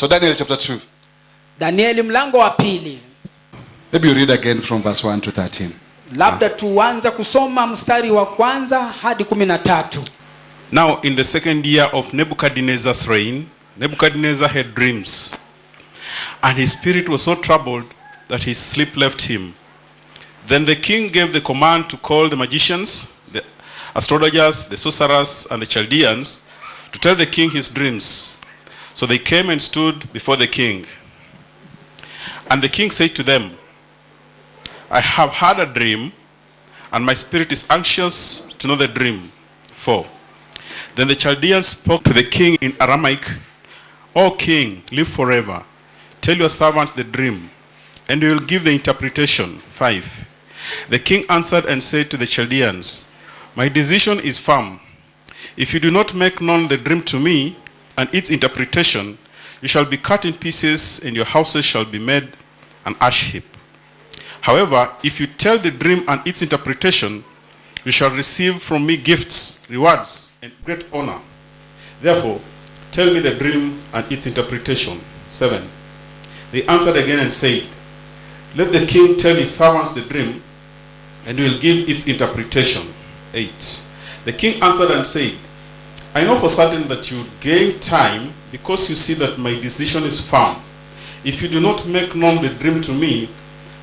So Daniel chapter 2. Danieli mlango wa pili. Maybe you read again from verse 1 to 13. Labda tuanza kusoma mstari wa kwanza hadi 13. Now in the second year of Nebuchadnezzar's reign, Nebuchadnezzar had dreams, and his spirit was so troubled that his sleep left him. Then the king gave the command to call the magicians, the astrologers, the sorcerers, and the Chaldeans to tell the king his dreams. So they came and stood before the king. And the king said to them, I have had a dream, and my spirit is anxious to know the dream. 4. Then the Chaldeans spoke to the king in Aramaic, O king, live forever. Tell your servants the dream, and we will give the interpretation. 5. The king answered and said to the Chaldeans, my decision is firm. If you do not make known the dream to me and its interpretation, you shall be cut in pieces, and your houses shall be made an ash heap. However, if you tell the dream and its interpretation, you shall receive from me gifts, rewards, and great honor. Therefore, tell me the dream and its interpretation. 7. They answered again and said, let the king tell his servants the dream, and we will give its interpretation. 8. The king answered and said, I know for certain that you gain time, because you see that my decision is firm. If you do not make known the dream to me,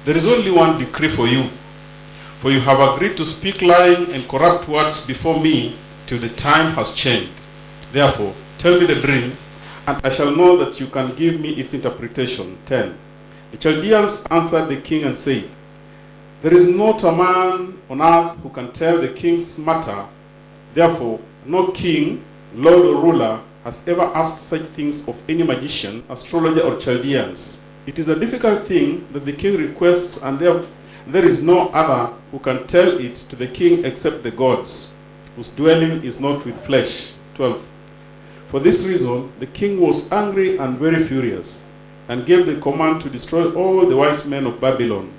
there is only one decree for you. For you have agreed to speak lying and corrupt words before me till the time has changed. Therefore, tell me the dream, and I shall know that you can give me its interpretation. 10. The Chaldeans answered the king and said, there is not a man on earth who can tell the king's matter. Therefore, no king, lord, or ruler has ever asked such things of any magician, astrologer, or Chaldeans. It is a difficult thing that the king requests, and there is no other who can tell it to the king except the gods, whose dwelling is not with flesh. 12. For this reason, the king was angry and very furious, and gave the command to destroy all the wise men of Babylon.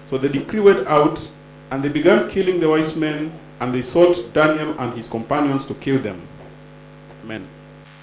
So the decree went out, and they began killing the wise men, and they sought Daniel and his companions to kill them. Amen.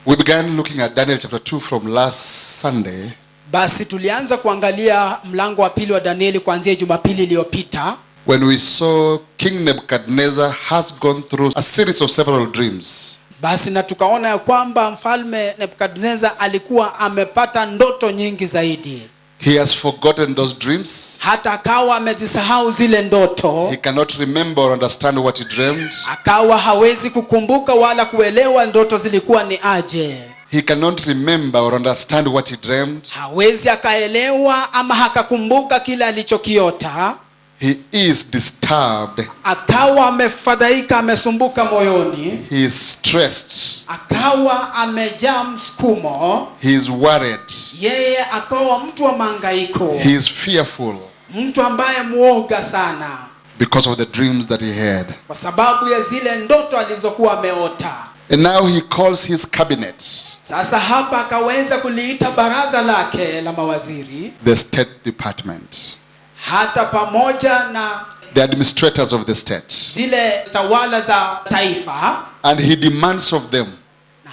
We began looking at Daniel chapter 2 from last Sunday. Basi tulianza kuangalia mlango wa pili wa Danieli kuanzia Jumapili iliyopita. When we saw King Nebuchadnezzar has gone through a series of several dreams. Basi na tukaona ya kwamba mfalme Nebuchadnezzar alikuwa amepata ndoto nyingi zaidi. He has forgotten those dreams. Hata akawa amezisahau zile ndoto. He cannot remember or understand what he dreamed. Akawa hawezi kukumbuka wala kuelewa ndoto zilikuwa ni aje. He cannot remember or understand what he dreamed. Hawezi akaelewa ama hakakumbuka kile alichokiota. He is disturbed. Akawa amefadhaika, amesumbuka moyoni. He is stressed. Akawa amejaa msukumo. He is worried. Yeye akawa mtu wa mahangaiko. He is fearful. Mtu ambaye muoga sana. Because of the dreams that he had. Kwa sababu ya zile ndoto alizokuwa ameota. And now he calls his cabinet. Sasa hapa akaweza kuliita baraza lake la mawaziri. The State Department. Hata pamoja na the administrators of the state. Zile tawala za taifa. And he demands of them.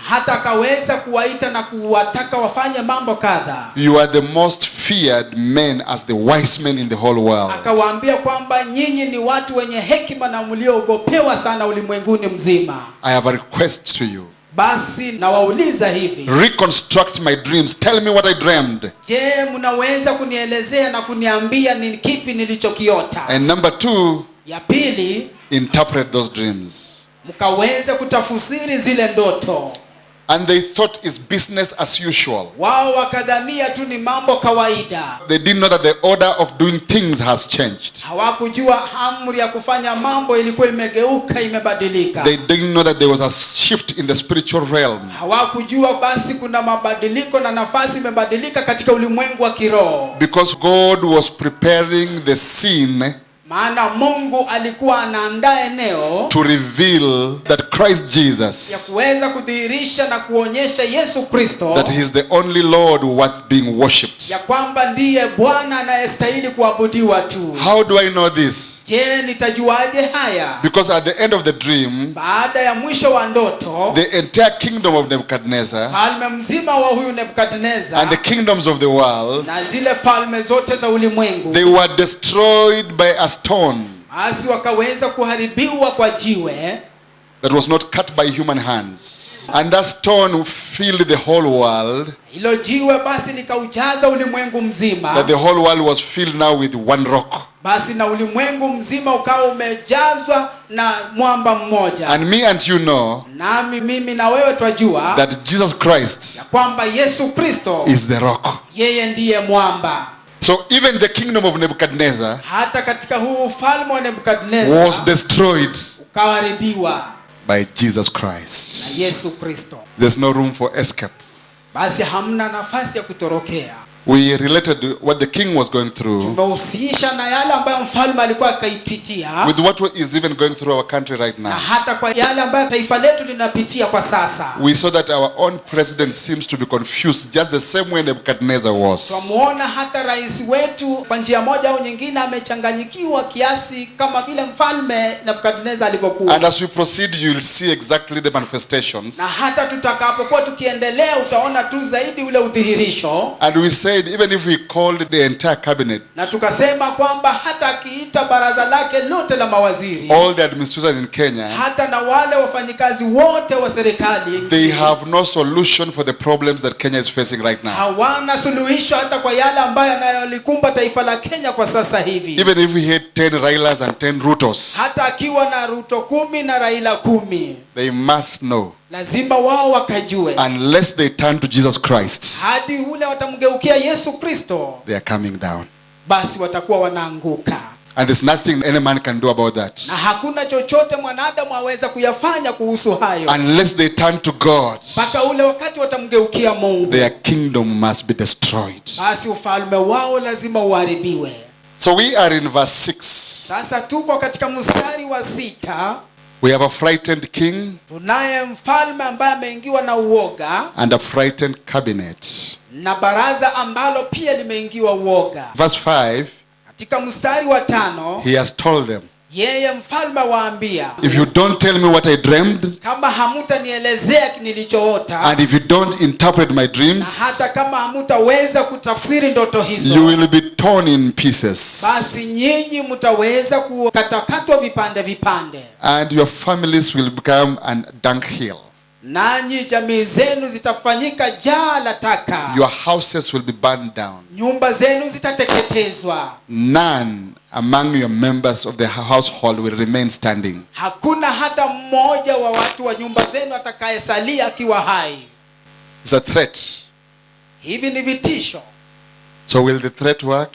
Hata akaweza kuwaita na kuwataka wafanye mambo kadha. You are the most feared men as the wise men in the whole world. Akawaambia kwamba nyinyi ni watu wenye hekima na mliogopewa sana ulimwenguni mzima. I have a request to you. Basi nawauliza hivi. Reconstruct my dreams. Tell me what I dreamed. Je, mnaweza kunielezea na kuniambia ni kipi nilichokiota? And number 2, ya pili, interpret those dreams. Mkaweza kutafsiri zile ndoto. And they thought it's business as usual. Wao wakadhania tu ni mambo kawaida. They didn't know that the order of doing things has changed. Hawakujua amri ya kufanya mambo ilikuwa imegeuka, imebadilika. They didn't know that there was a shift in the spiritual realm. Hawakujua basi kuna mabadiliko na nafasi imebadilika katika ulimwengu wa kiroho. Because God was preparing the scene. Maana Mungu alikuwa anaandaa eneo to reveal that Christ Jesus, ya kuweza kudhihirisha na kuonyesha Yesu Kristo, that he is the only Lord worth being worshipped. Ya kwamba ndiye Bwana anayestahili kuabudiwa tu. How do I know this? Je, nitajuaje haya? Because at the end of the dream, Baada ya mwisho wa ndoto, the entire kingdom of Nebuchadnezzar falme mzima wa huyu Nebukadneza and the kingdoms of the world, na zile falme zote za ulimwengu, they were destroyed by a stone basi wakaweza kuharibiwa kwa jiwe that was not cut by human hands. And that stone filled the whole world, hilo jiwe basi likaujaza ulimwengu mzima, that the whole world was filled now with one rock. basi na ulimwengu mzima ukawa umejazwa na mwamba mmoja. And me and you know Nami mimi na wewe twajua that Jesus Christ kwamba Yesu Kristo is the rock. yeye ndiye mwamba. So even the kingdom of Nebuchadnezzar Hata katika huu ufalme wa Nebukadneza was destroyed ukaharibiwa by Jesus na Christ. Yesu Kristo. There's no room for escape. Basi hamna nafasi ya kutorokea. We related what the king was going through Tumehusisha na yale ambayo mfalme alikuwa akaipitia, with what is even going through our country right na now. hata kwa yale ambayo taifa letu linapitia kwa sasa. We saw that our own president seems to be confused just the same way Nebuchadnezzar was. Twamuona hata rais wetu kwa njia moja au nyingine amechanganyikiwa kiasi kama vile mfalme Nebukadneza alivyokuwa. And as we proceed, you will see exactly the manifestations. Na hata tutakapokuwa tukiendelea utaona tu zaidi ule udhihirisho. And we said, even if we called the entire cabinet, Na tukasema kwamba hata akiita baraza lake lote la mawaziri, all the administrators in Kenya, hata na wale wafanyikazi wote wa serikali, they have no solution for the problems that Kenya is facing right now. hawana suluhisho hata kwa yale ambayo yanayolikumba taifa la Kenya kwa sasa hivi. Even if we had 10 Railas and 10 Rutos, Hata akiwa na Ruto 10 na Raila 10, they must know, lazima wao wakajue, unless they turn to Jesus Christ, hadi ule watamgeukia Yesu Kristo, they are coming down. basi watakuwa wanaanguka. And there's nothing any man can do about that. Na hakuna chochote mwanadamu aweza kuyafanya kuhusu hayo, Unless they turn to God, mpaka ule wakati watamgeukia Mungu, their kingdom must be destroyed. basi ufalme wao lazima uharibiwe. So we are in verse 6. Sasa tuko katika mstari wa 6. We have a frightened king Tunaye mfalme ambaye ameingiwa na uoga and a frightened cabinet. na baraza ambalo pia limeingiwa uoga. Verse 5, Katika mstari wa 5, he has told them, yeye mfalme waambia, if you don't tell me what I dreamed, kama hamutanielezea nilichoota, and if you don't interpret my na dreams, hata kama hamutaweza kutafsiri ndoto hizo, you will be torn in pieces, basi nyinyi mtaweza kukatakatwa vipande vipande, and your families will become a dunghill. nanyi jamii zenu zitafanyika jaa la taka, Your houses will be burned down. nyumba zenu zitateketezwa, None among your members of the household will remain standing. hakuna hata mmoja wa watu wa nyumba zenu atakayesalia akiwa hai. It's a threat. Hivi ni vitisho. So will the threat work?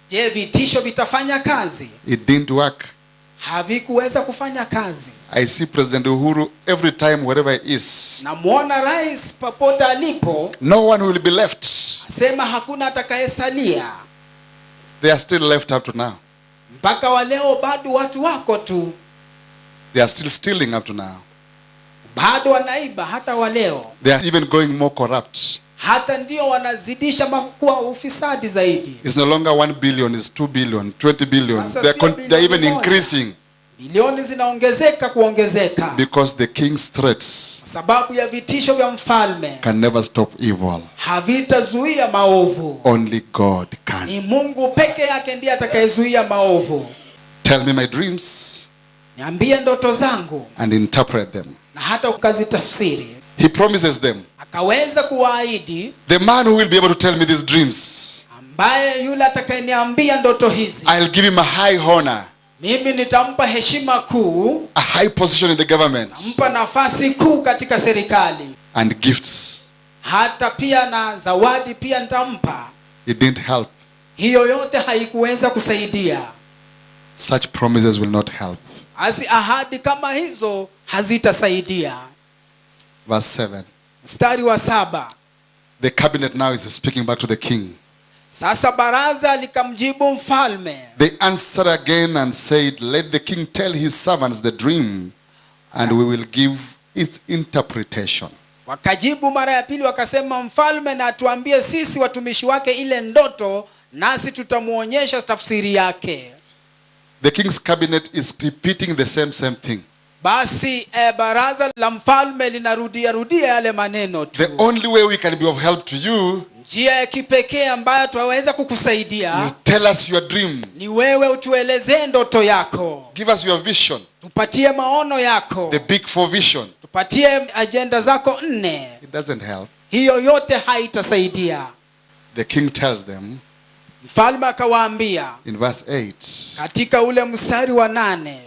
Je, vitisho vitafanya kazi? It didn't work. Havikuweza kufanya kazi. I see President Uhuru every time wherever he is. Namuona rais popote alipo, No one will be left. sema hakuna atakayesalia. They are still left up to now. Mpaka wa leo bado watu wako tu, They are still stealing up to now. bado wanaiba hata wa leo, They are even going more corrupt. hata ndio wanazidisha kuwa ufisadi zaidi. It's no longer 1 billion, it's 2 billion, 20 billion. Sasa They're sio they're even bilioni moja. increasing Bilioni zinaongezeka kuongezeka, because the king's threats sababu ya vitisho vya mfalme can never stop evil. havitazuia maovu. Only God can. Ni Mungu peke yake ndiye atakayezuia maovu. Tell me my dreams Niambie ndoto zangu and interpret them. na hata ukazitafsiri. He promises them, Akaweza kuwaahidi, the man who will be able to tell me these dreams, ambaye yule atakayeniambia ndoto hizi, I'll give him a high honor, mimi nitampa heshima kuu, a high position in the government, mpa nafasi kuu katika serikali, and gifts. hata pia na zawadi pia nitampa. It didn't help. Hiyo yote haikuweza kusaidia. Such promises will not help. Asi ahadi kama hizo hazitasaidia. Verse 7. Mstari wa 7. The cabinet now is speaking back to the king. Sasa baraza likamjibu mfalme. They answered again and said, let the king tell his servants the dream, and we will give its interpretation. Wakajibu mara ya pili wakasema, mfalme na atuambie sisi watumishi wake ile ndoto, nasi tutamuonyesha tafsiri yake. The king's cabinet is repeating the same thing. Basi baraza la mfalme linarudia yale maneno tu. The only way we can be of help to you, njia ya kipekee ambayo twaweza kukusaidia, is tell us your dream. ni wewe utuelezee ndoto yako. Give us your vision. Tupatie maono yako. The big four vision. Tupatie agenda zako 4. It doesn't help. Hiyo yote haitasaidia. The king tells them Mfalme akawaambia in verse 8, katika ule mstari wa 8.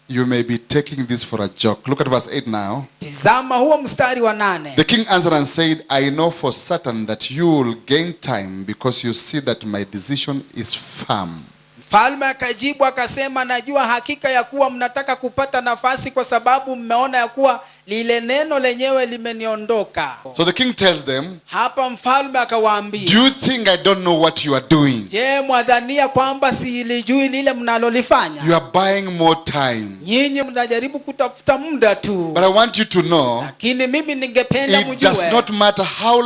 you may be taking this for a joke. Look at verse 8 now. Tizama huo mstari wa 8. The king answered and said, I know for certain that you will gain time because you see that my decision is firm. Mfalme akajibu akasema, najua hakika ya kuwa mnataka kupata nafasi kwa sababu mmeona ya kuwa lile neno lenyewe limeniondoka. So the king tells them, Hapa mfalme akawaambia, do you think I don't know what you are doing? je, mwadhania kwamba silijui lile mnalolifanya? You are buying more time. Nyinyi mnajaribu kutafuta muda tu. But I want you to know, Lakini mimi ningependa it does mjue, not matter how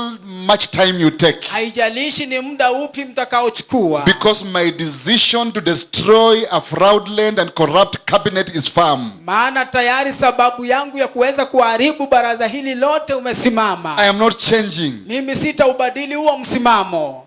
much time you take. haijalishi ni muda upi mtakaochukua. Because my decision to destroy a fraudulent and corrupt cabinet is firm. Maana tayari sababu yangu ya kuweza kuharibu baraza hili lote umesimama. I am not changing. Mimi sitaubadili huo msimamo.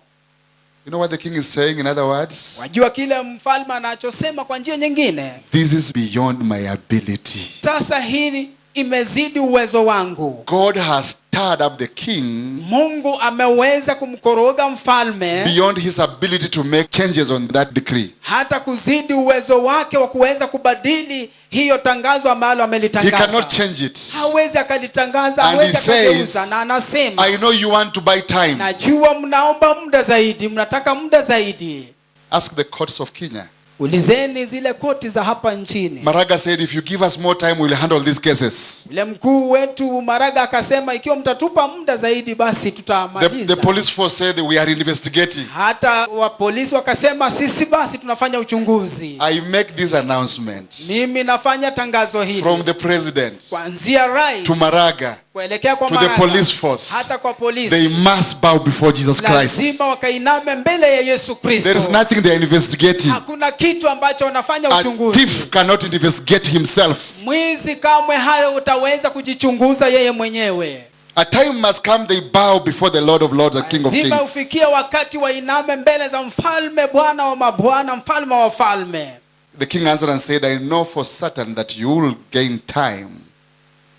You know what the king is saying in other words? Wajua kile mfalme anachosema kwa njia nyingine? This is beyond my ability. Sasa hili imezidi uwezo wangu. God has stirred up the king Mungu ameweza kumkoroga mfalme beyond his ability to make changes on that decree. hata kuzidi uwezo wake wa kuweza kubadili hiyo tangazo ambalo He amelitangaza. cannot change it. Hawezi akalitangaza, And hawezi he says, akageuza, na anasema, I know you want to buy time. najua mnaomba muda zaidi, mnataka muda zaidi. Ask the courts of Kenya. Ulizeni zile koti za hapa nchini. Maraga said, if you give us more time, we'll handle these cases. Ule mkuu wetu Maraga akasema, ikiwa mtatupa muda zaidi basi tutamaliza. The police force said, we are investigating. Hata wa polisi wakasema, sisi basi tunafanya uchunguzi. I make this announcement Mimi nafanya tangazo hili from the president kuanzia rais to Maraga, kuelekea kwa to the Maraga, police force. hata kwa polisi. They must bow before Jesus Christ. Lazima wakainame mbele ya Yesu Kristo. There is nothing they are investigating. Hakuna kitu ambacho wanafanya A uchunguzi. thief cannot investigate himself. Mwizi kamwe hayo utaweza kujichunguza yeye mwenyewe. A time must come they bow before the Lord of Lords and King of Lazima Kings. ufikie wakati wainame mbele za mfalme, Bwana wa mabwana, mfalme wa falme. The king answered and said, I know for certain that you will gain time.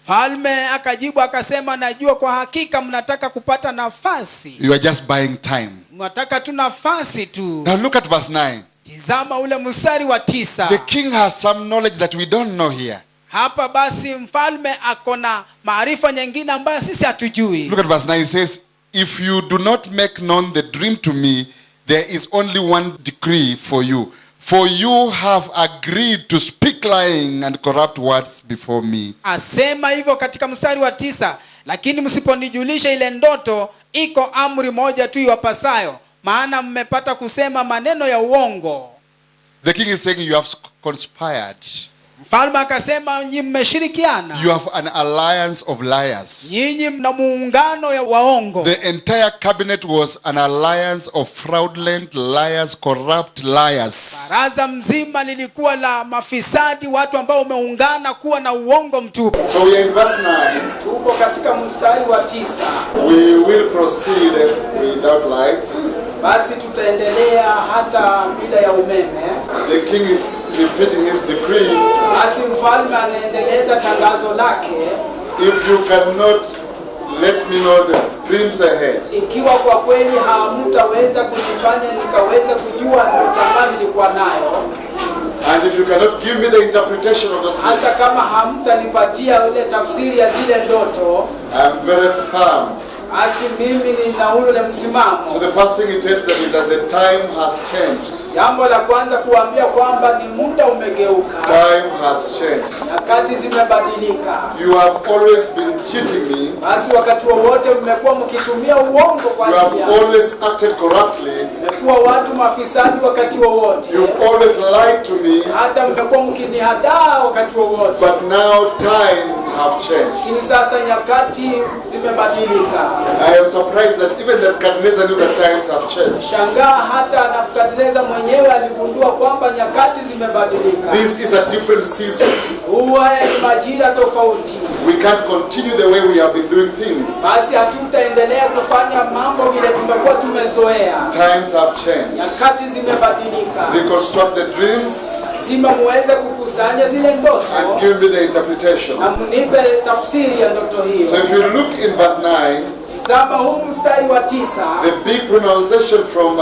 Falme akajibu akasema, najua kwa hakika mnataka kupata nafasi. You are just buying time. Mnataka tu nafasi tu. Now look at verse 9. Tizama ule mstari wa 9. The king has some knowledge that we don't know here. Hapa basi mfalme akona maarifa nyingine ambayo sisi hatujui. Look at verse 9. It says, if you do not make known the dream to me, there is only one decree for you. For you have agreed to speak lying and corrupt words before me. Asema hivyo katika mstari wa 9, lakini msiponijulisha ile ndoto, iko amri moja tu iwapasayo, maana mmepata kusema maneno ya uongo. The king is saying you have conspired. Mfalme akasema, nyinyi mmeshirikiana. You have an alliance of liars. Nyinyi mna muungano ya waongo. The entire cabinet was an alliance of fraudulent liars, corrupt liars. Baraza mzima lilikuwa la mafisadi, watu ambao wameungana kuwa na uongo mtupu. So we are in verse 9. Tuko katika mstari wa 9. We will proceed without light. Basi tutaendelea hata bila ya umeme. The king is repeating his decree. Basi mfalme anaendeleza tangazo lake. If you cannot let me know the dreams ahead, Ikiwa kwa kweli hamtaweza kunifanya nikaweza kujua ndoto ambayo nilikuwa nayo, and if you cannot give me the interpretation of those hata dreams, kama hamtanipatia ile tafsiri ya zile ndoto, I am very firm. basi mimi nina ule msimamo. So the first thing it tells them is that the time has changed. Jambo la kwanza kuambia kwamba ni muda umegeuka. Time has changed. Nyakati zimebadilika. You have always been cheating me. Basi wakati wowote mmekuwa mkitumia uongo kwa You ajili have yangu. always acted corruptly. Mmekuwa watu mafisadi wakati wowote. You've always lied to me. Hata mmekuwa mmekuwa mkinihadaa wakati wowote. But now times have changed. Lakini sasa nyakati zimebadilika. I am surprised that even Nebuchadnezzar knew that times have changed. Shangaa hata Nebukadneza mwenyewe aligundua kwamba nyakati zimebadilika. This is a different season. Haya ni majira tofauti. We can't continue the way we have been doing things. Basi hatutaendelea kufanya mambo vile tumekuwa tumezoea. Times have changed. Nyakati zimebadilika. Reconstruct the dreams Lazima muweze kukusanya zile ndoto and give me the interpretation. na mnipe tafsiri ya ndoto hiyo. So if you look in verse 9, Tazama huu mstari wa 9. the big pronunciation from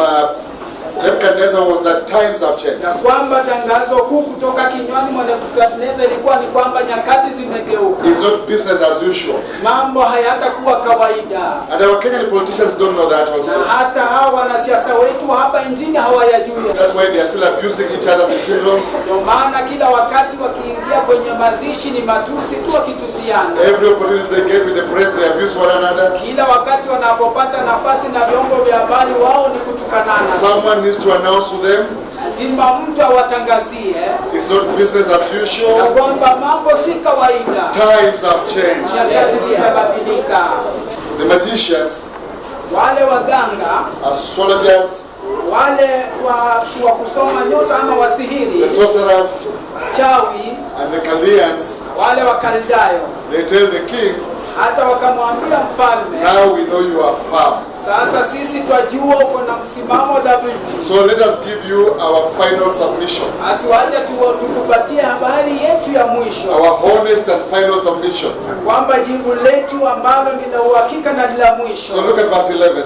Nebuchadnezzar was that times have changed. Na kwamba tangazo kuu kutoka kinywani mwa Nebukadneza ilikuwa ni kwamba nyakati zimegeuka. It's not business as usual. Mambo hayatakuwa kawaida. And our Kenyan politicians don't know that also. Na hata hawa wanasiasa wetu hapa nchini hawayajui. That's why they are still abusing each other's funerals. Ndio maana kila wakati wakiingia kwenye mazishi ni matusi tu wakitusiana. Every opportunity they get with the press, they abuse one another. Kila wakati wanapopata nafasi na vyombo vya habari wao ni kutukanana. Someone needs to announce to them, Lazima mtu awatangazie it's not business as na usual. kwamba mambo si kawaida. Times have changed. Nyakati zimebadilika. The magicians, Wale waganga, astrologers, wale wa kusoma nyota ama wasihiri, the sorcerers, chawi, and the Chaldeans, wale wakaldayo, they tell the king, hata wakamwambia mfalme, now we know you are firm. sasa sisi twajua uko na msimamo dhabiti. So let us give you our final submission, Asiwacha tukupatie habari yetu ya mwisho, our honest and final submission. kwamba jibu letu ambalo ni la uhakika na la mwisho. So look at verse 11.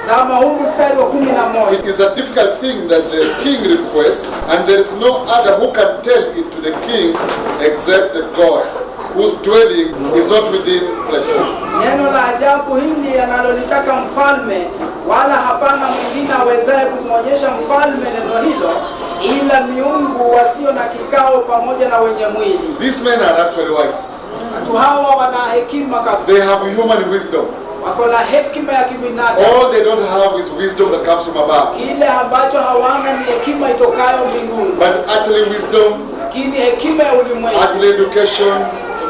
Tazama huu mstari wa 11. It is a difficult thing that the king requests, and there is no other who can tell it to the king except the God, whose dwelling is not within flesh. Neno la ajabu hili analolitaka mfalme, wala hapana mwingine awezaye kumwonyesha mfalme neno hilo ila miungu wasio na kikao pamoja na wenye mwili. These men are actually wise. Watu hawa wana hekima kabisa. They have human wisdom. Wako na hekima ya kibinadamu. All they don't have is wisdom that comes from above. Kile ambacho hawana ni hekima itokayo mbinguni. But earthly wisdom, Lakini hekima ya ulimwengu, earthly education,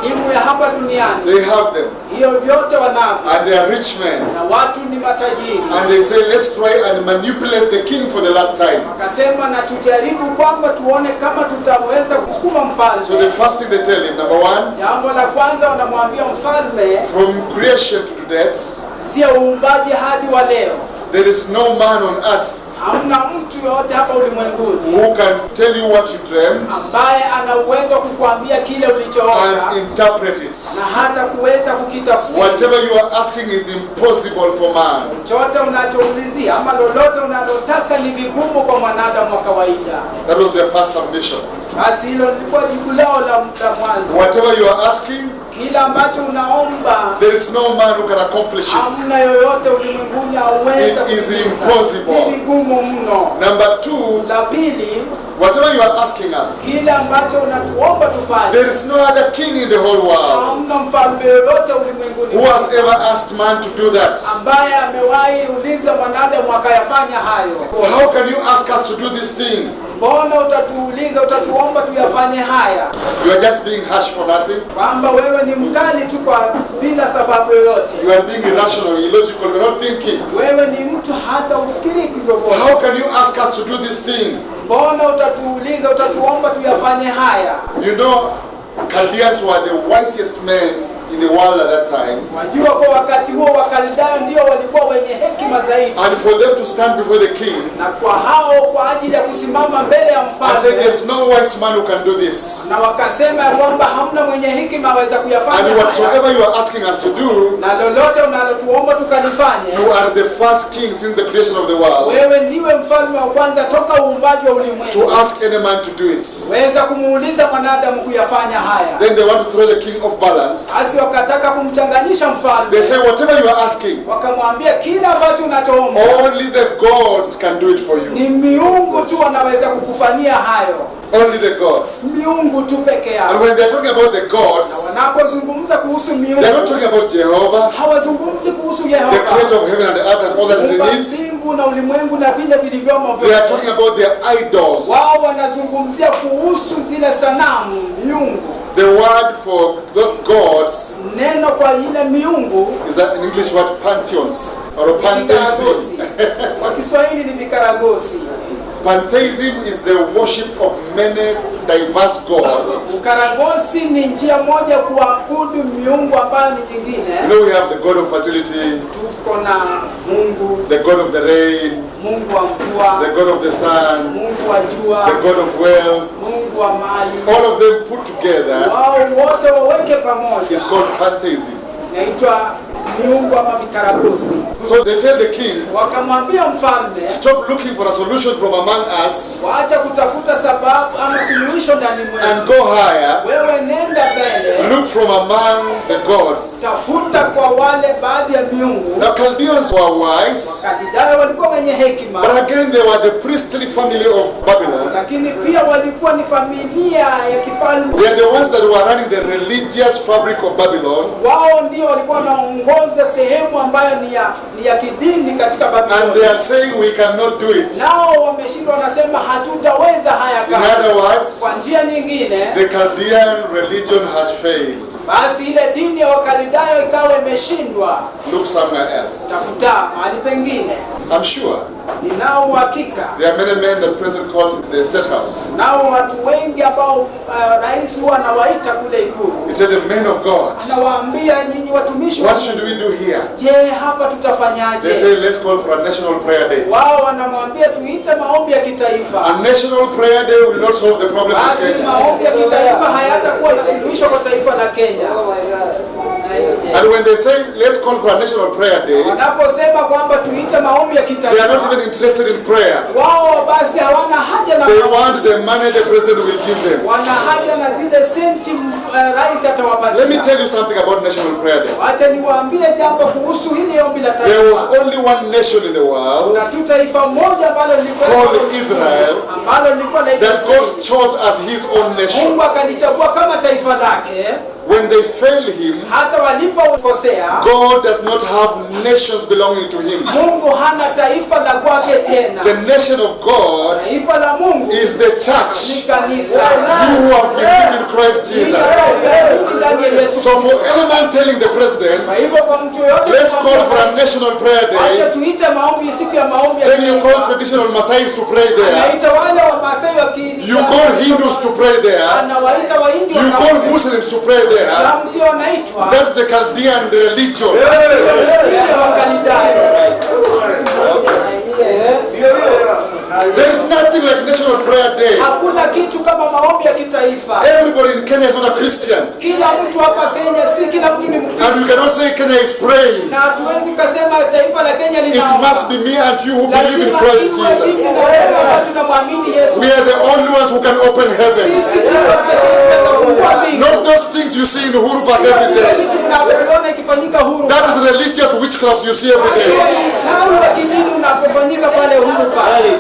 elimu ya hapa duniani, they have them. hiyo vyote wanavyo. And they are rich men. Na watu ni matajiri. And they say, let's try and manipulate the king for the last time. Wakasema na tujaribu kwamba tuone kama tutaweza kusukuma mfalme. So the first thing they tell him, number one, Jambo la kwanza wanamwambia mfalme, from creation to death, sio uumbaji hadi wa leo, there is no man on earth hamna mtu yote hapa ulimwenguni who can tell you what you dreamt ambaye ana uwezo wa kukuambia kile ulichoota and interpret it. na hata kuweza kukitafsiri. Whatever you are asking is impossible for man. Chochote unachoulizia ama lolote unalotaka ni vigumu kwa mwanadamu wa kawaida. That was their first submission. Basi hilo lilikuwa jibu lao la mwanzo. Whatever you are asking, Kila ambacho unaomba, there is no man who can accomplish it. hamna yoyote ulimwenguni aweza It is kutimiza. impossible. Ni vigumu mno. Number two, La pili, whatever you are asking us, kile ambacho unatuomba tufanye, there is no other king in the whole world hamna mfalme yoyote ulimwenguni who has ever asked man to do that. ambaye amewahi uliza mwanadamu akayafanya hayo. How can you ask us to do this thing? Mbona utatuuliza, utatuomba tuyafanye haya? You are just being harsh for nothing. Kwamba wewe ni mkali tu kwa bila sababu yoyote. You are being irrational, illogical, you are not thinking. Wewe ni mtu hata ufikiri kivyovyote. How can you ask us to do this thing? Mbona utatuuliza, utatuomba tuyafanye haya? You know, Chaldeans were the wisest men in the world at that time. Wajua kwa wakati huo Wakaldayo ndio walikuwa wenye hekima zaidi. And for them to stand before the king Na kwa hao kwa ajili ya kusimama mbele ya and say, mfalme, there's no wise man who can do this. na wakasema ya kwamba hamna mwenye hekima aweza kuyafanya And haya. whatsoever you are asking us to do, Na lolote unalotuomba tukalifanye, you are the first king since the creation of the world wewe ndiwe mfalme wa kwanza toka uumbaji wa ulimwengu. to ask any man to do it. Weza kumuuliza mwanadamu kuyafanya haya. Then they want to throw the king off balance Basi Basi wakataka kumchanganyisha They mfalme. say, whatever you are asking, Wakamwambia kile ambacho unachoomba only the gods can do it for you. ni miungu tu wanaweza kukufanyia hayo. Only the gods. Miungu tu peke And yao. when they're talking about the gods, Wanapozungumza kuhusu they're not miungu, talking about Jehovah, hawazungumzi kuhusu the Yehova, creator of heaven and earth and all that is Muumba in it. mbingu na ulimwengu na vile vilivyomo They are vyote. talking about their idols. Wao wanazungumzia kuhusu zile sanamu, miungu. The word for those gods Neno kwa ile miungu is that in English word pantheons or vikaragosi. pantheism. Kwa Kiswahili ni vikaragosi. Pantheism is the worship of many diverse gods. Ukaragosi ni njia moja kuabudu miungu ambayo ni nyingine. You know, we have the god of fertility, Tuko na Mungu, the god of the rain, Mungu wa mvua, the god of the sun, Mungu wa the jua, god of wealth. Mungu wa mali. All of them put together Wao wote waweke pamoja. is called pantheism. Naitwa miungu ama vikaragosi. So they tell the king, Wakamwambia mfalme, stop looking for a solution from among us waacha kutafuta sababu ama suluhisho ndani and mwetu. go higher. Wewe nenda mbele, Look from among the gods. tafuta kwa wale baadhi ya miungu. Now Chaldeans were wise, Wakaldayo walikuwa wenye hekima, but again they were the priestly family of Babylon. lakini pia walikuwa ni familia ya kifalme. They are the ones that were running the religious fabric of Babylon. Wao ndio walikuwa wanaongoza sehemu ambayo ni ya kidini katika And they Babyloni. are saying we cannot do it. Nao wameshindwa, wanasema hatutaweza haya In kama. other words, Kwa njia nyingine, the Chaldean religion has failed. basi ile dini ya Wakaldayo ikawa imeshindwa. Look somewhere else. Tafuta mahali pengine. I'm sure Ninao uhakika, there are many men the president calls the state house. nao watu wengi ambao rais huwa anawaita kule ikulu, He tells the men of God, anawaambia nyinyi watumishi wa what should we do here? je, hapa They tutafanyaje? say let's call for a national prayer day. Wao wanamwambia tuite maombi ya kitaifa. A national prayer day will not solve the problem of Basi Kenya. maombi ya kitaifa hayatakuwa na suluhisho kwa taifa la Kenya. And when they say let's call for a national prayer day, Wanaposema kwamba tuite maombi ya they are not kitaifa, even interested in prayer. wao basi hawana haja na They maombi. want the money the president will give them. Wana haja na zile senti rais atawapatia. Let me tell you something about national prayer day. Wacha niwaambie jambo kuhusu hili ombi la There was taifa. only one nation in the world Na tu taifa moja ambalo lilikuwa called Israel ambalo lilikuwa that laitwa God chose as his own nation. Mungu akalichagua kama taifa lake. When they failed him, Hata walipokosea, God does not have nations belonging to him. Mungu hana taifa la kwake tena. The nation of God Taifa la Mungu is the ni church. kanisa. You who have believed in Christ Jesus. Ndani ya Yesu. So for any man telling the president, Kwa hivyo kwa mtu yote let's call for a national prayer acha day, tuite maombi siku ya maombi ya then you call kitaifa. traditional Masais to pray there. Anaita wale wa Masai wa You call Hindus to pray there. anawaita Wahindi You call Muslims to pray there. Waislamu pia wanaitwa. That's the Chaldean religion. There is nothing like national prayer day. Hakuna kitu kama maombi ya kitaifa. Everybody in Kenya is not a Christian. Kila mtu hapa Kenya, si kila mtu ni And Mkristo. we cannot say Kenya is praying. Na hatuwezi kusema taifa la Kenya It linaomba. must be me and you who believe in Lazima Christ iwe Jesus. sisi na wewe ambao tunamwamini Yesu. We are the only ones who can open heaven. Sisi ndio tunaweza kufungua mbingu. Not those things you see in Uhuru Park Sio every vile day. vitu tunavyoviona ikifanyika huru. That is religious witchcraft you see every day. Uchawi wa kidini unapofanyika pale huru pale.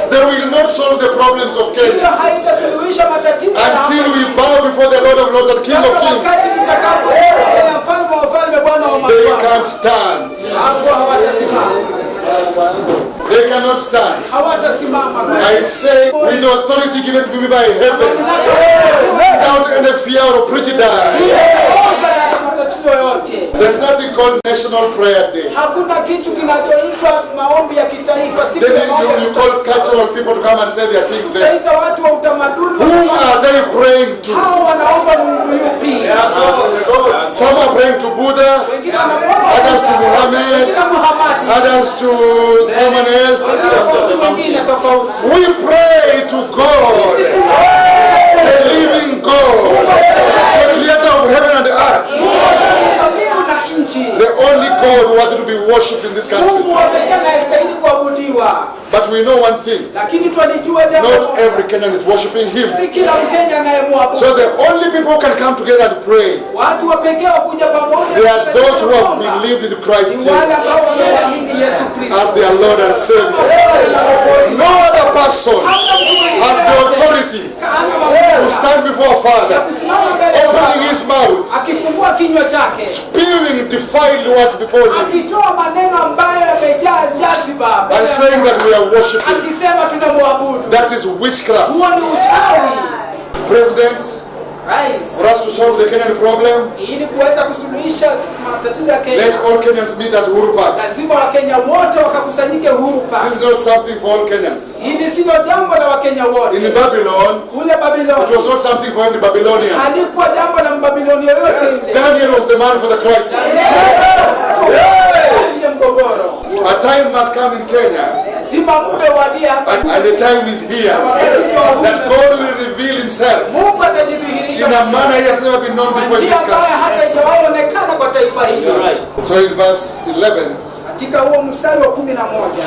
They will not solve the problems of Hiyo Kenya haitasuluhisha matatizo ya hapa. until we bow before the Lord of Lords and King of Wakati Kings. tutakapoenda mbele ya mfalme wa wafalme, Bwana wa They mabwana, can't stand. hapo hawatasimama. They cannot stand. Hawatasimama Bwana. I say, with the authority given to me by heaven, without any fear or prejudice, Matatizo yote. there's nothing called National Prayer Day. Hakuna kitu kinachoitwa maombi ya kitaifa. Siku Then ya maombi you ya call kitaifa. cultural people to come and say their things there. Tutaita watu wa utamaduni. Whom are they praying to? Hao wanaomba Mungu yupi? Some are praying to Buddha, Wengine wanaomba others to Muhammad, wengine Muhammad, others to someone else. wengine wengine tofauti. We pray to God, the living God, the creator of heaven and earth, Mbingu na nchi. the only God worthy to be worshipped in this country. Mungu wa pekee anayestahili kuabudiwa. kuabudiwa. But we know one thing. Lakini twalijua jambo Not moja. every Kenyan is worshiping him. Si kila Mkenya anayemwabudu. So the only people who can come together and pray, Watu wa pekee kuja pamoja they are those who have believed in Christ ni wale ambao Jesus wanaamini Yesu Kristo as their Lord and Savior. No other person has the authority to stand before a Father, opening his mouth, akifungua kinywa chake, spewing defiled words before him, akitoa maneno ambayo yamejaa jaziba, and saying that we are worshiping. akisema tunamwabudu. That is witchcraft. Huo ni uchawi. President, Rais, for us to solve the Kenyan problem, ili kuweza kusuluhisha matatizo ya Kenya, let all Kenyans meet at Uhuru Park. lazima Wakenya wote wakakusanyike Uhuru Park. This is not something for all Kenyans. Hili silo jambo la Wakenya wote. In Babylon, Kule Babiloni, it was not something for every Babylonian. halikuwa jambo la Mbabiloni yoyote yule. Daniel was the man for the crisis. Ajili ya mgogoro. A time must come in Kenya, Zima muda wadia hapa. and the time is here, that God will reveal himself Mungu atajidhihirisha in a manner he has never been known before in njia this ambayo country. hata haijawahi onekana kwa taifa hili. So in verse 11, Katika huo mstari wa 11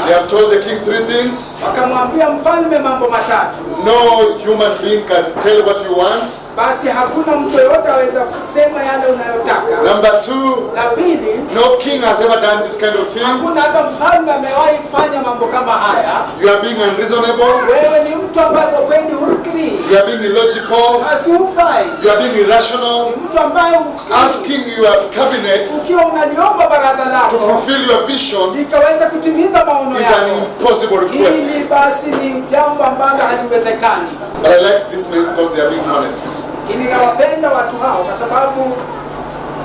they have told the king three things. wakamwambia mfalme mambo matatu. No human being can tell what you want. Basi hakuna mtu yeyote aweza kusema yale unayotaka. Number two, La pili, no king has ever done this kind of thing. hakuna hata mfalme amewahi fanya mambo kama haya. You are being unreasonable. Wewe ni mtu ambaye kwa kweli hufikiri. You are being illogical. Basi hufai. You are being irrational. Ni mtu ambaye hufikiri. Asking your cabinet Ukiwa unaliomba baraza to lako fulfill your vision likaweza kutimiza maono is an yako. impossible Hili request. basi ni jambo ambalo haliwezekani. But I like this man because they are being honest. Lakini nawapenda watu hao kwa sababu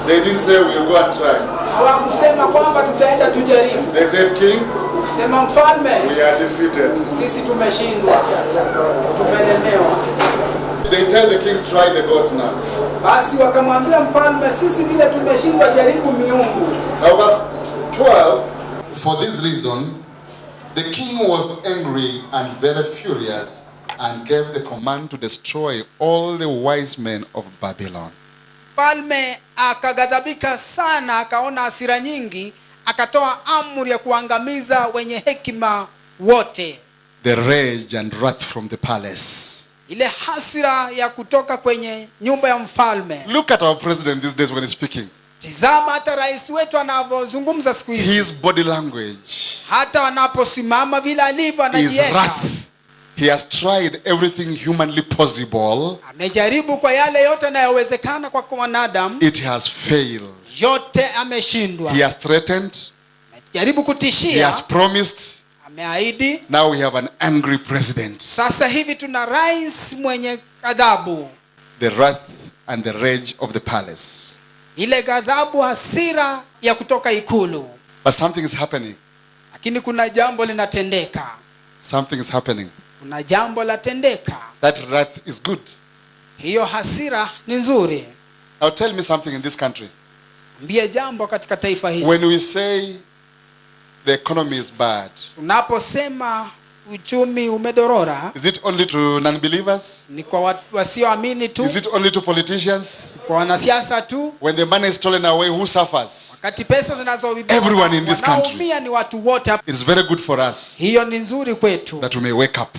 They didn't say we'll go and try. hawakusema kwamba tutaenda tujaribu. They said, King, Sema mfalme, we are defeated. sisi tumeshindwa, tumelemewa. They tell the king, try the gods now. Basi wakamwambia mfalme, sisi vile tumeshindwa, jaribu miungu. Now verse 12, for this reason, the king was angry and very furious and gave the command to destroy all the wise men of Babylon. Mfalme akaghadhabika sana, akaona hasira nyingi, akatoa amri ya kuangamiza wenye hekima wote. The rage and wrath from the palace. Ile hasira ya kutoka kwenye nyumba ya mfalme. Look at our president these days when he's speaking. Tizama hata rais wetu anavyozungumza siku hizi. His body language Hata wanaposimama vile alivyo is anajiweka. wrath. He has tried everything humanly possible. Amejaribu kwa yale yote yanayowezekana kwa mwanadamu. It has failed. Yote ameshindwa. He has threatened. Amejaribu He kutishia. has promised. Ameahidi. Now we have an angry president. Sasa hivi tuna rais mwenye ghadhabu. The wrath and the rage of the palace. Ile ghadhabu, hasira ya kutoka ikulu. But something is happening. Lakini kuna jambo linatendeka. Something is happening. Kuna jambo latendeka. That wrath is good. Hiyo hasira ni nzuri. Now tell me something in this country. Mbie jambo katika taifa hili. When we say the economy is bad, Unaposema uchumi umedorora, is it only to non-believers? ni kwa wasioamini tu? Is it only to politicians? Kwa wanasiasa tu? When the money is stolen away, who suffers? Wakati pesa zinazoibiwa, Everyone in this country. wanaumia ni watu wote hapa. It's very good for us Hiyo ni nzuri kwetu, that we may wake up.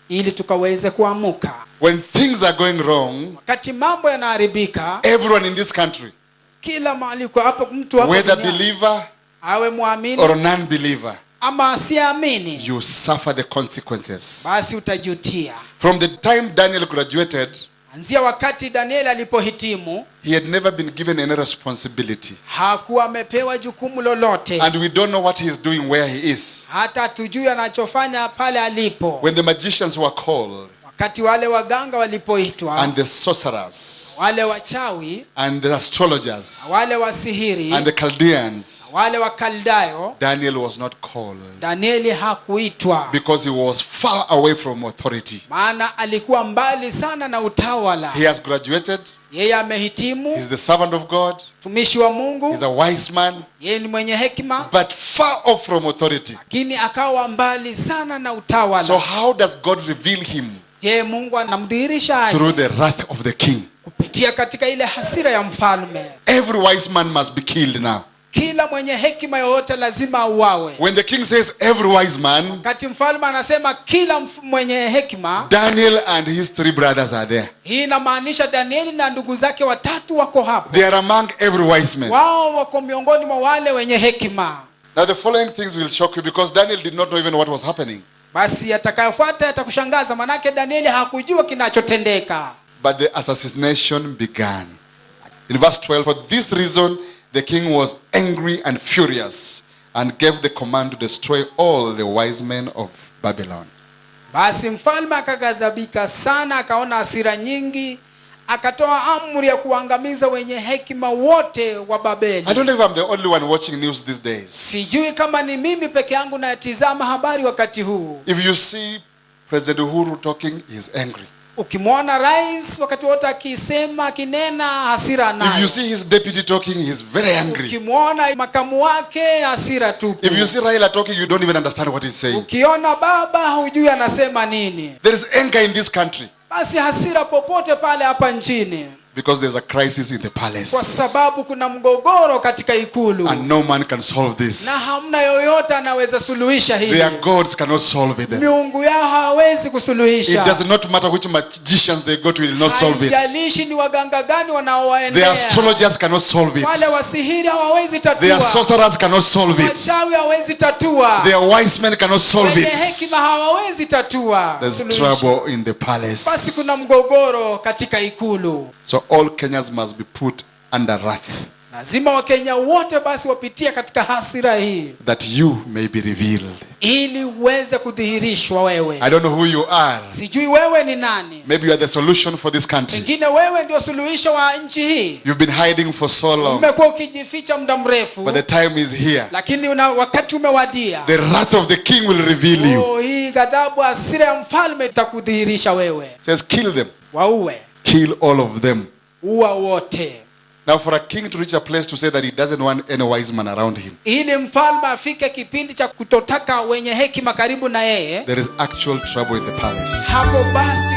ili tukaweze kuamuka. When things are going wrong, Wakati mambo yanaharibika, everyone in this country, kila mahali kwa hapo, mtu hapo whether duniani, believer awe muamini or non-believer, ama asiamini, you suffer the consequences. basi utajutia. From the time Daniel graduated, Anzia wakati Danieli alipohitimu, he had never been given any responsibility. hakuwa amepewa jukumu lolote. And we don't know what he is doing where he is. Hata tujui anachofanya pale alipo. When the magicians were called, Wakati wale waganga walipoitwa, and the sorcerers, wale wachawi, and the astrologers, wale wasihiri, and the Chaldeans, wale wakaldayo, Daniel was not called Danieli hakuitwa. because he was far away from authority. Maana alikuwa mbali sana na utawala. He has graduated. Yeye amehitimu, He's the servant of God. mtumishi wa Mungu, He's a wise man, yeye ni mwenye hekima, but far off from authority. lakini akawa mbali sana na utawala. So how does God reveal him? Je, Mungu anamdhihirisha aje? Through the wrath of the king. Kupitia katika ile hasira ya mfalme. Every wise man must be killed now. kila mwenye hekima yoyote lazima auawe. When the king says every wise man, Wakati mfalme anasema kila mwenye hekima, Daniel and his 3 brothers are there. hii inamaanisha Danieli na ndugu zake 3 wako hapo. They are among every wise man. Wao wako miongoni mwa wale wenye hekima. Now the following things will shock you, because Daniel did not know even what was happening. Basi yatakayofuata yatakushangaza, manake Danieli hakujua kinachotendeka. But the assassination began. In verse 12, for this reason the king was angry and furious and gave the command to destroy all the wise men of Babylon. Basi mfalme akaghadhabika sana, akaona hasira nyingi, akatoa amri ya kuangamiza wenye hekima wote wa Babeli. I don't know if I'm the only one watching news these days. Sijui kama ni mimi peke yangu nayatizama habari wakati huu. If you see President Uhuru talking, he is angry. Ukimwona rais wakati wote akisema, akinena, hasira nayo. If you see his deputy talking, he is very angry. Ukimwona makamu wake, hasira tupu. If you see Raila talking, you don't even understand what he's saying. Ukiona baba, hujui anasema nini. There is anger in this country. Basi hasira popote pale hapa nchini. Because there's a crisis in the palace. Kwa sababu kuna mgogoro katika ikulu. And no man can solve this. Na hamna yoyote anaweza suluhisha hili. Their gods cannot solve it. Miungu yao hawezi kusuluhisha. It does not matter which magicians they go to, will not solve it. Haijalishi ni waganga gani wanaowaendea. The astrologers cannot solve it. Wale wasihiri hawawezi tatua. Their sorcerers cannot solve it. Wachawi hawawezi tatua. Their wise men cannot solve Wenye it. hekima hawawezi tatua. There's trouble in the palace. Basi kuna mgogoro katika ikulu. So all Kenyans must be put under wrath, Lazima Wakenya wote basi wapitia katika hasira hii, that you may be revealed. ili uweze kudhihirishwa wewe. I don't know who you are. Sijui wewe ni nani. Maybe you are the solution for this country. Pengine wewe ndio suluhisho wa nchi hii. You've been hiding for so long, Umekuwa ukijificha muda mrefu. but the time is here. Lakini wakati umewadia. The wrath of the king will reveal you. Hii ghadhabu, hasira ya mfalme itakudhihirisha wewe. It says kill them. Waue. Kill all of them. Uwa wote. Now for a king to reach a place to say that he doesn't want any wise man around him, ili mfalme afike kipindi cha kutotaka wenye hekima karibu na yeye, there is actual trouble in the palace. hapo basi